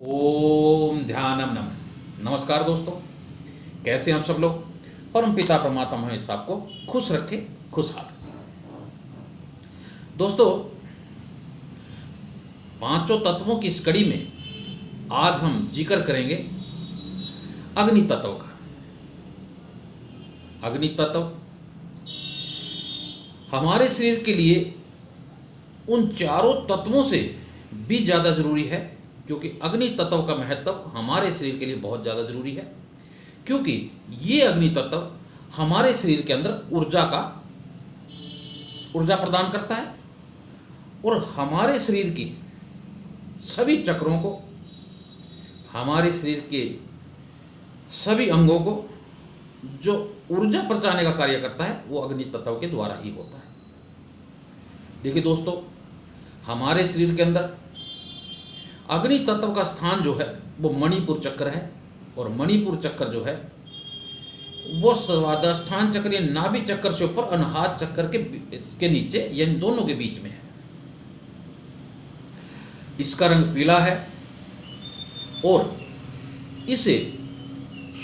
ओम ध्यानम नमः। नमस्कार दोस्तों, कैसे हैं आप सब लोग। परम पिता परमात्मा हमेशा आपको खुश रखे, खुशहाल रखे। दोस्तों, पांचों तत्वों की इस कड़ी में आज हम जिक्र करेंगे अग्नि तत्व का। अग्नि तत्व हमारे शरीर के लिए उन चारों तत्वों से भी ज़्यादा जरूरी है, क्योंकि अग्नि तत्व का महत्व हमारे शरीर के लिए बहुत ज़्यादा जरूरी है। क्योंकि ये अग्नि तत्व हमारे शरीर के अंदर ऊर्जा प्रदान करता है और हमारे शरीर की सभी चक्रों को, हमारे शरीर के सभी अंगों को जो ऊर्जा पहुंचाने का कार्य करता है वो अग्नि तत्व के द्वारा ही होता है। देखिए दोस्तों, हमारे शरीर के अंदर अग्नि तत्व का स्थान जो है वो मणिपुर चक्र है, और मणिपुर चक्र जो है वो स्वादिष्ठान चक्र या नाभि चक्र से ऊपर अनाहत चक्र के नीचे, यानी दोनों के बीच में है। इसका रंग पीला है और इसे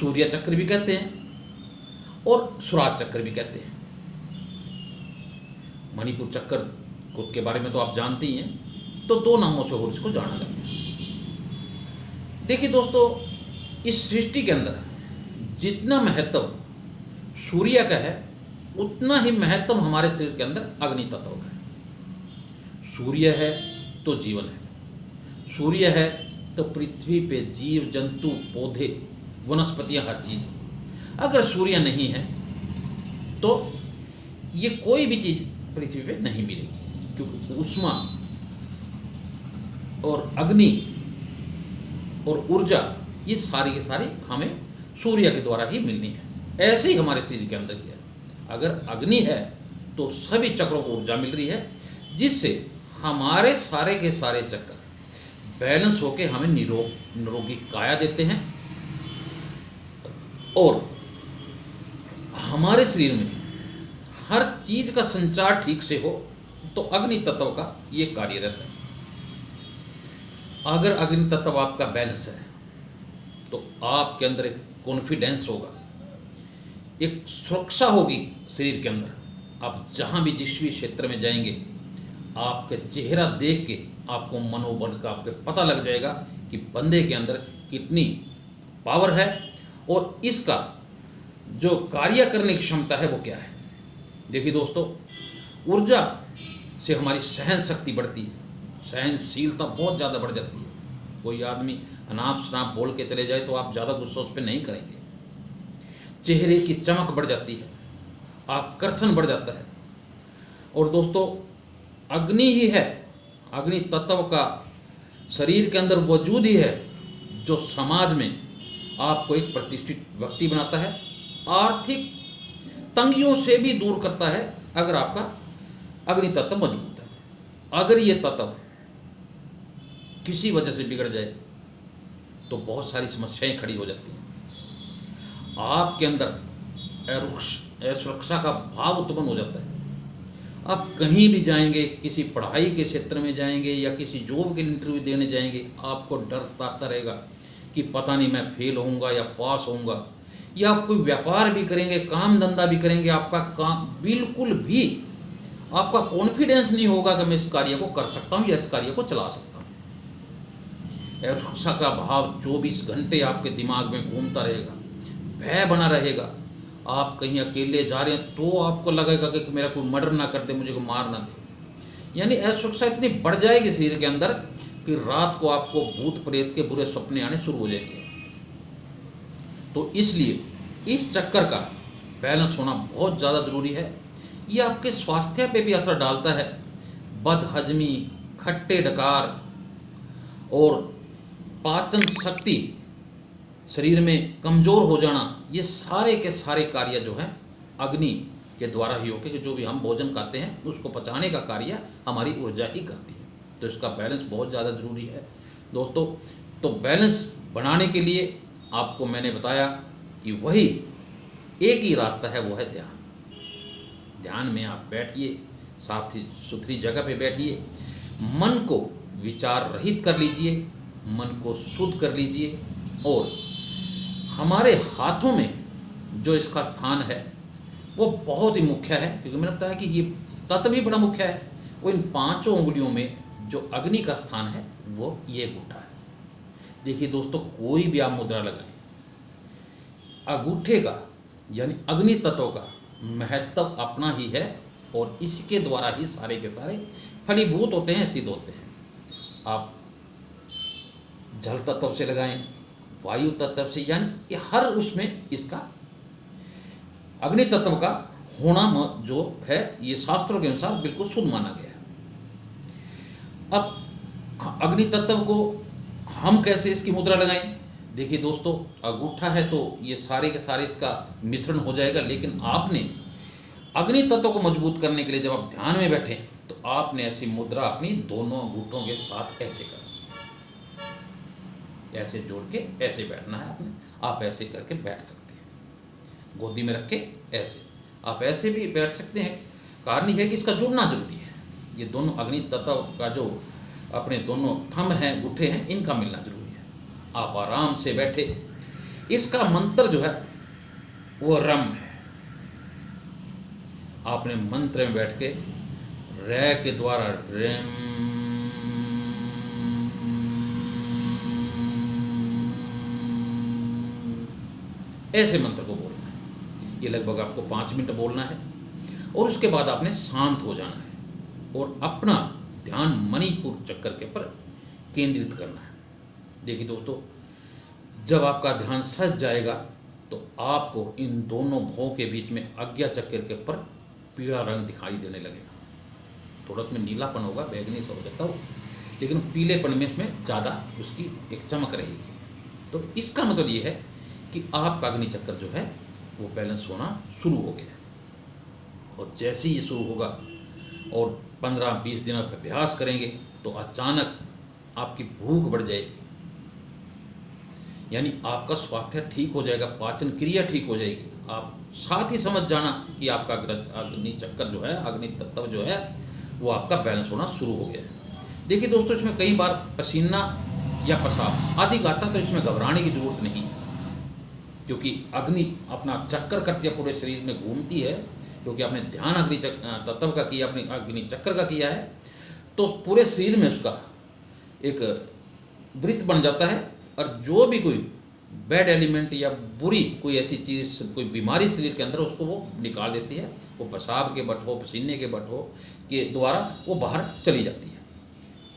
सूर्य चक्र भी कहते हैं और स्वराज चक्र भी कहते हैं। मणिपुर चक्र के बारे में तो आप जानते ही हैं, तो दो नामों से और इसको जाना जाता है। देखिए दोस्तों, इस सृष्टि के अंदर जितना महत्व सूर्य का है उतना ही महत्व हमारे शरीर के अंदर अग्नि तत्व का है। सूर्य है तो जीवन है, सूर्य है तो पृथ्वी पे जीव जंतु पौधे वनस्पतियां हर चीज। अगर सूर्य नहीं है तो ये कोई भी चीज पृथ्वी पे नहीं मिलेगी, क्योंकि ऊष्मा और अग्नि और ऊर्जा ये सारी की सारी हमें सूर्य के द्वारा ही मिलनी है। ऐसे ही हमारे शरीर के अंदर ही है। अगर अग्नि है तो सभी चक्रों को ऊर्जा मिल रही है, जिससे हमारे सारे के सारे चक्र बैलेंस होकर हमें निरोगी काया देते हैं और हमारे शरीर में हर चीज का संचार ठीक से हो तो अग्नि तत्व का ये कार्य रहता है। अगर अग्नि तत्व आपका बैलेंस है तो आपके अंदर एक कॉन्फिडेंस होगा, एक सुरक्षा होगी शरीर के अंदर। आप जहां भी जिस भी क्षेत्र में जाएंगे, आपके चेहरा देख के आपको मनोबल का आपको पता लग जाएगा कि बंदे के अंदर कितनी पावर है और इसका जो कार्य करने की क्षमता है वो क्या है। देखिए दोस्तों, ऊर्जा से हमारी सहन शक्ति बढ़ती है, सहनशीलता बहुत ज़्यादा बढ़ जाती है। कोई आदमी अनाप शनाप बोल के चले जाए तो आप ज़्यादा गुस्सा उस पर नहीं करेंगे। चेहरे की चमक बढ़ जाती है, आकर्षण बढ़ जाता है। और दोस्तों, अग्नि ही है, अग्नि तत्व का शरीर के अंदर वजूद ही है जो समाज में आपको एक प्रतिष्ठित व्यक्ति बनाता है, आर्थिक तंगियों से भी दूर करता है। अगर आपका अग्नि तत्व मजबूत है, अगर ये तत्व किसी वजह से बिगड़ जाए तो बहुत सारी समस्याएं खड़ी हो जाती हैं। आपके अंदर असुरक्षा का भाव उत्पन्न हो जाता है। आप कहीं भी जाएंगे, किसी पढ़ाई के क्षेत्र में जाएंगे या किसी जॉब के इंटरव्यू देने जाएंगे, आपको डर सताता रहेगा कि पता नहीं मैं फेल होऊंगा या पास होऊंगा। या आप कोई व्यापार भी करेंगे, काम धंधा भी करेंगे, आपका काम बिल्कुल भी आपका कॉन्फिडेंस नहीं होगा कि मैं इस कार्य को कर सकता हूँ या इस कार्य को चला सकता हूँ। सुरक्षा का भाव 24 घंटे आपके दिमाग में घूमता रहेगा, भय बना रहेगा। आप कहीं अकेले जा रहे हैं तो आपको लगेगा कि मेरा कोई मर्डर ना कर दे, मुझे कोई मार ना दे। यानी असुरक्षा इतनी बढ़ जाएगी शरीर के अंदर कि रात को आपको भूत प्रेत के बुरे सपने आने शुरू हो जाएंगे। तो इसलिए इस चक्कर का बैलेंस होना बहुत ज़्यादा ज़रूरी है। ये आपके स्वास्थ्य पे भी असर डालता है। बदहजमी, खट्टे डकार और पाचन शक्ति शरीर में कमज़ोर हो जाना, ये सारे के सारे कार्य जो हैं अग्नि के द्वारा ही होके, कि जो भी हम भोजन खाते हैं उसको पचाने का कार्य हमारी ऊर्जा ही करती है। तो इसका बैलेंस बहुत ज़्यादा ज़रूरी है दोस्तों। तो बैलेंस बनाने के लिए आपको मैंने बताया कि वही एक ही रास्ता है, वो है ध्यान। ध्यान में आप बैठिए, साफ सुथरी जगह पे बैठिए, मन को विचार रहित कर लीजिए मन को शुद्ध कर लीजिए। और हमारे हाथों में जो इसका स्थान है वो बहुत ही मुख्य है, क्योंकि मैंने बताया कि ये तत्व भी बड़ा मुख्य है। वो इन 5 उंगलियों में जो अग्नि का स्थान है वो ये अंगूठा है। देखिए दोस्तों, कोई भी आप मुद्रा लगाएं, अंगूठे का यानी अग्नि तत्व का महत्व अपना ही है, और इसके द्वारा ही सारे के सारे फलीभूत होते हैं, सिद्ध होते हैं। आप जल तत्व से लगाएं, वायु तत्व से, यानी हर उसमें इसका अग्नि तत्व का होना जो है ये शास्त्रों के अनुसार बिल्कुल शुद्ध माना गया है। अब अग्नि तत्व को हम कैसे इसकी मुद्रा लगाएं? देखिए दोस्तों, अंगूठा है तो ये सारे के सारे इसका मिश्रण हो जाएगा, लेकिन आपने अग्नि तत्व को मजबूत करने के लिए जब आप ध्यान में बैठे तो आपने ऐसी मुद्रा अपनी दोनों अंगूठों के साथ ऐसे करना, ऐसे जोड़ के ऐसे बैठना है आपने। आप ऐसे करके बैठ सकते हैं, गोदी में रख के ऐसे आप ऐसे भी बैठ सकते हैं। कारण यह है कि इसका जुड़ना जरूरी है। ये दोनों अग्नि तत्व का जो अपने दोनों थंब हैं, अंगूठे हैं, इनका मिलना जरूरी है। आप आराम से बैठे। इसका मंत्र जो है वो रम है। आपने मंत्र में बैठ के रे के द्वारा रेम ऐसे मंत्र को बोलना है। ये लगभग आपको 5 मिनट बोलना है, और उसके बाद आपने शांत हो जाना है और अपना ध्यान मणिपुर चक्कर के पर केंद्रित करना है। देखिए दोस्तों, जब आपका ध्यान सज जाएगा तो आपको इन दोनों भौं के बीच में आज्ञा चक्कर के पर पीला रंग दिखाई देने लगेगा। थोड़ा उसमें नीलापन होगा, बैगनी सा हो जाता हो, लेकिन पीलेपन में इसमें ज़्यादा उसकी एक चमक रहेगी। तो इसका मतलब ये है कि आपका अग्नि चक्कर जो है वो बैलेंस होना शुरू हो गया। और जैसे ही ये शुरू होगा और 15-20 दिन आप अभ्यास करेंगे तो अचानक आपकी भूख बढ़ जाएगी, यानी आपका स्वास्थ्य ठीक हो जाएगा, पाचन क्रिया ठीक हो जाएगी। आप साथ ही समझ जाना कि आपका अग्नि चक्कर जो है, अग्नि तत्व जो है वो आपका बैलेंस होना शुरू हो गया है। देखिए दोस्तों, इसमें कई बार पसीना या पेशाब आदि आता है, तो इसमें घबराने की जरूरत नहीं है, क्योंकि अग्नि अपना चक्कर करती है, पूरे शरीर में घूमती है। क्योंकि आपने ध्यान अग्नि तत्व का किया, अपने अग्नि चक्र का किया है, तो पूरे शरीर में उसका एक वृत्त बन जाता है। और जो भी कोई बैड एलिमेंट या बुरी कोई ऐसी चीज़, कोई बीमारी शरीर के अंदर, उसको वो निकाल देती है। वो पेशाब के बट हो, पसीने के बट हो के द्वारा वो बाहर चली जाती है।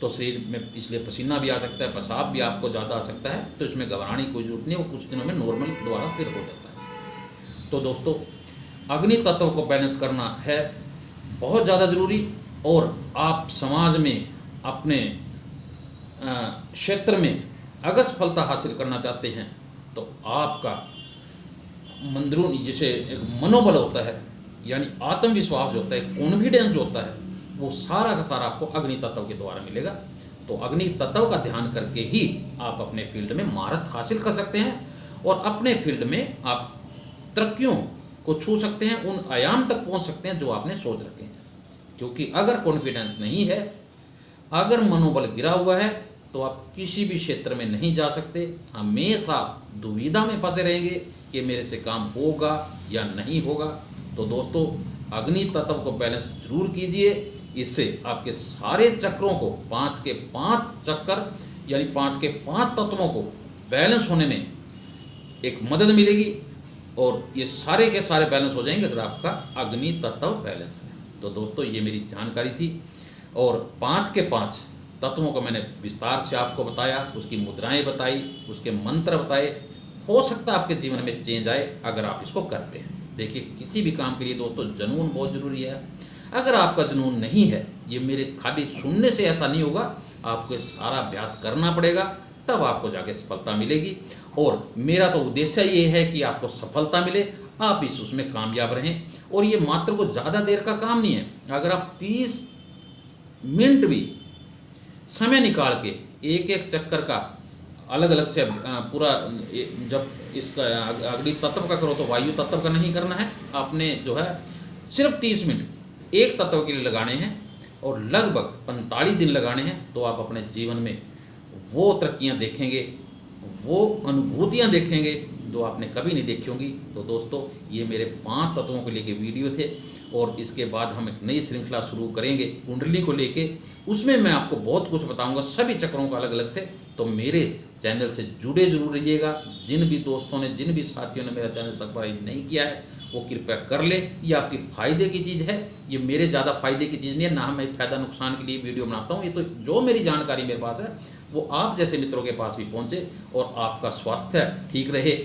तो शरीर में इसलिए पसीना भी आ सकता है, पेशाब भी आपको ज़्यादा आ सकता है, तो इसमें घबराने की कोई जरूरत नहीं है। वो कुछ दिनों में नॉर्मल द्वारा फिर हो जाता है। तो दोस्तों, अग्नि तत्व को बैलेंस करना है बहुत ज़्यादा ज़रूरी। और आप समाज में, अपने क्षेत्र में अगर सफलता हासिल करना चाहते हैं तो आपका अंदरूनी जैसे एक मनोबल होता है, यानी आत्मविश्वास जो होता है, कॉन्फिडेंस जो होता है, वो सारा का सारा आपको अग्नि तत्व के द्वारा मिलेगा। तो अग्नि तत्व का ध्यान करके ही आप अपने फील्ड में महारत हासिल कर सकते हैं और अपने फील्ड में आप तरक्कियों को छू सकते हैं, उन आयाम तक पहुंच सकते हैं जो आपने सोच रखे हैं। क्योंकि अगर कॉन्फिडेंस नहीं है, अगर मनोबल गिरा हुआ है, तो आप किसी भी क्षेत्र में नहीं जा सकते। हमेशा दुविधा में फंसे रहेंगे कि मेरे से काम होगा या नहीं होगा। तो दोस्तों, अग्नि तत्व को बैलेंस जरूर कीजिए। इससे आपके सारे चक्रों को, 5 के 5 चक्कर यानी 5 के 5 तत्वों को बैलेंस होने में एक मदद मिलेगी, और ये सारे के सारे बैलेंस हो जाएंगे अगर आपका अग्नि तत्व बैलेंस है। तो दोस्तों, ये मेरी जानकारी थी, और 5 के 5 तत्वों को मैंने विस्तार से आपको बताया, उसकी मुद्राएं बताई, उसके मंत्र बताए। हो सकता है आपके जीवन में चेंज आए अगर आप इसको करते हैं। देखिए, किसी भी काम के लिए दोस्तों जुनून बहुत ज़रूरी है। अगर आपका जुनून नहीं है, ये मेरे खाली सुनने से ऐसा नहीं होगा, आपको सारा अभ्यास करना पड़ेगा, तब आपको जाके सफलता मिलेगी। और मेरा तो उद्देश्य ये है कि आपको सफलता मिले, आप उसमें कामयाब रहें। और ये मात्र को ज़्यादा देर का काम नहीं है। अगर आप 30 मिनट भी समय निकाल के एक एक चक्कर का अलग अलग से पूरा, जब इसका अग्नि तत्व का करो तो वायु तत्व का नहीं करना है, आपने जो है सिर्फ 30 मिनट एक तत्व के लिए लगाने हैं और लगभग 45 दिन लगाने हैं। तो आप अपने जीवन में वो तरक्कियां देखेंगे, वो अनुभूतियां देखेंगे जो आपने कभी नहीं देखी होंगी। तो दोस्तों, ये मेरे 5 तत्वों को लेके वीडियो थे, और इसके बाद हम एक नई श्रृंखला शुरू करेंगे कुंडली को लेके। उसमें मैं आपको बहुत कुछ बताऊंगा, सभी चक्रों का अलग अलग से। तो मेरे चैनल से जुड़े जरूर रहिएगा। जिन भी दोस्तों ने, जिन भी साथियों ने मेरा चैनल सब्सक्राइब नहीं किया है, वो कृपया कर ले। ये आपकी फ़ायदे की चीज़ है, ये मेरे ज़्यादा फ़ायदे की चीज़ नहीं है, ना मैं फ़ायदा नुकसान के लिए वीडियो बनाता हूँ। ये तो जो मेरी जानकारी मेरे पास है वो आप जैसे मित्रों के पास भी पहुँचे, और आपका स्वास्थ्य ठीक रहे,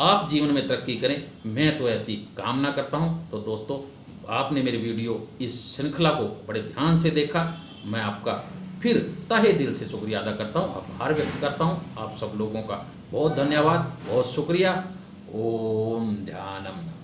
आप जीवन में तरक्की करें, मैं तो ऐसी कामना करता हूँ। तो दोस्तों, आपने मेरी वीडियो, इस श्रृंखला को बड़े ध्यान से देखा, मैं आपका फिर तहे दिल से शुक्रिया अदा करता हूँ, आभार व्यक्त करता हूँ। आप सब लोगों का बहुत धन्यवाद, बहुत शुक्रिया। ओम ध्यानम।